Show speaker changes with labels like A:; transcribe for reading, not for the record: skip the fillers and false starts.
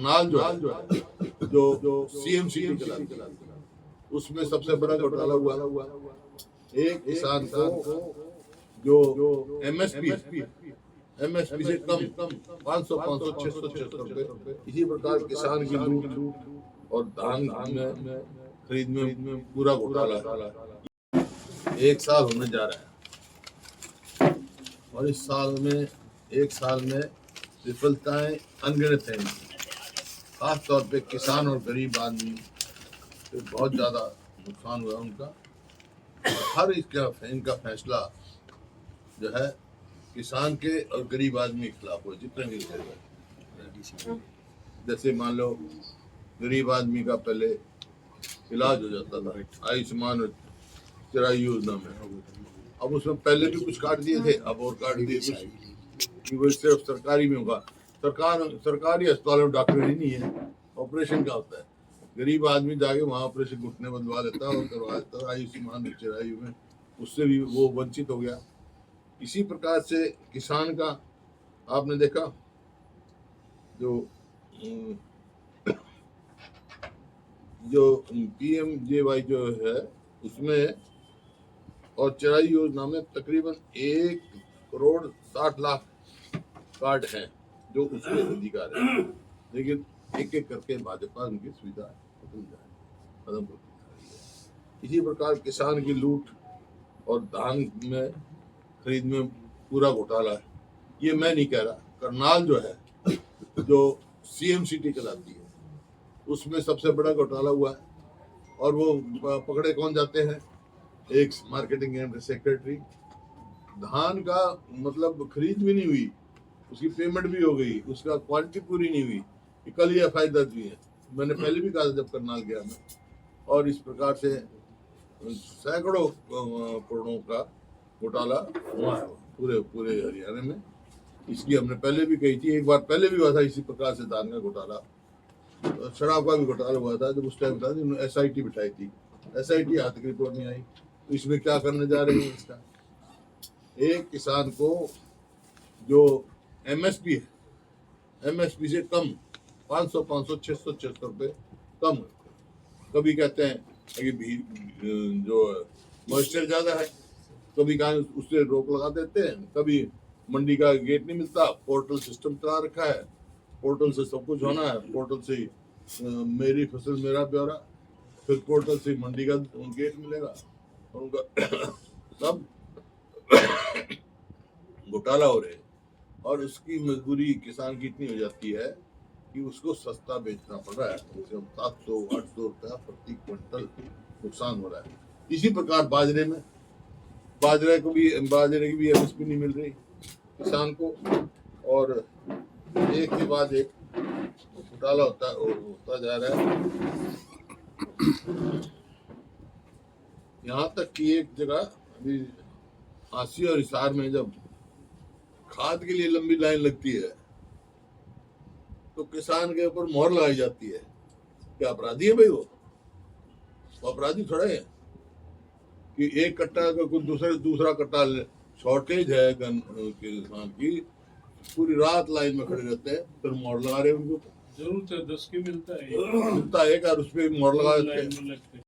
A: नाल जो है जो सीएमसी उसमें सबसे बड़ा घोटाला हुआ। एक किसान को जो एमएसपी से कम 500 600 रुपए, इसी प्रकार किसान की लूट और धान में खरीद में पूरा घोटाला एक साल होने जा रहा है और इस एक साल में विफलताएं अनगिनत हैं। खास तौर पे किसान और गरीब आदमी पे बहुत ज़्यादा नुकसान हुआ उनका। हर इनका फैसला जो है किसान के और गरीब आदमी के खिलाफ हो, जितने भी लोग। जैसे मान लो गरीब आदमी का पहले इलाज हो जाता था आयुष्मान चिरायु योजना में, अब उसमें पहले भी कुछ काट दिए थे, अब और काट दिए कि वो सिर्फ सरकारी में होगा। सरकारी अस्पतालों में डॉक्टर ही नहीं है, ऑपरेशन का होता है। गरीब आदमी जाके वहाँ ऑपरेशन घुटने बदलवा लेता और करवा लेता आयुष्मान चिरायु में, उससे भी वो वंचित हो गया। इसी प्रकार से किसान का आपने देखा जो पीएमजेवाई जो है उसमें और चिरायु योजना में तकरीबन 1,60,00,000 कार्ड हैं जो उसके अधिकार है, लेकिन एक एक करके भाजपा उनकी सुविधा खत्म होती जा रही है। इसी प्रकार किसान की लूट और धान में खरीद में पूरा घोटाला है। ये मैं नहीं कह रहा, करनाल जो है जो सीएमसीटी कहलाती है उसमें सबसे बड़ा घोटाला हुआ है। और वो पकड़े कौन जाते हैं? एक मार्केटिंग एंड सेक्रेटरी। धान का मतलब खरीद भी नहीं हुई, उसकी पेमेंट भी हो गई, उसका क्वालिटी पूरी नहीं हुई, कल ही एफआईआर दर्ज हुई है। मैंने पहले भी कहा था जब करनाल गया मैं। और इस प्रकार से सैकड़ों करोड़ों का घोटाला हुआ है पूरे हरियाणा में। इसकी हमने पहले भी कही थी, एक बार पहले भी हुआ था इसी प्रकार से धान का घोटाला। शराब का भी घोटाला हुआ था जब उस टाइम था एसआईटी बिठाई थी, एसआईटी आज तक रिपोर्ट नहीं आई। तो इसमें क्या करने जा रहे हैं? इसका एक किसान को जो एमएसपी है, एमएसपी से कम 500 600 रुपए कम। कभी कहते हैं कि जो मॉइस्चर ज्यादा है, कभी कहा उससे रोक लगा देते हैं, कभी मंडी का गेट नहीं मिलता, पोर्टल सिस्टम चला रखा है, पोर्टल से सब कुछ होना है, पोर्टल से मेरी फसल मेरा ब्यौरा, फिर पोर्टल से मंडी का गेट मिलेगा और उनका सब घोटाला हो रहे हैं। और उसकी मजबूरी किसान की इतनी हो जाती है कि उसको सस्ता बेचना पड़ रहा है, 700-800 रुपया प्रति क्विंटल नुकसान हो रहा है। इसी प्रकार बाजरे की भी एमएसपी नहीं मिल रही किसान को, और एक के बाद एक घोटाला होता जा रहा है। यहाँ तक कि एक जगह अभी आसी और हिसार में जब खाद के लिए लंबी लाइन लगती है तो किसान के ऊपर मोहर लगाई जाती है। क्या अपराधी है भाई? वो अपराधी थोड़ा है कि एक कट्टा का कुछ दूसरा कट्टा शॉर्टेज है किसान की, पूरी रात लाइन में खड़े रहते हैं, फिर मोहर लगा रहे हैं उनको।
B: जरूरत है 10 की मिलता है
A: और उस पर मोहर लगा देते हैं।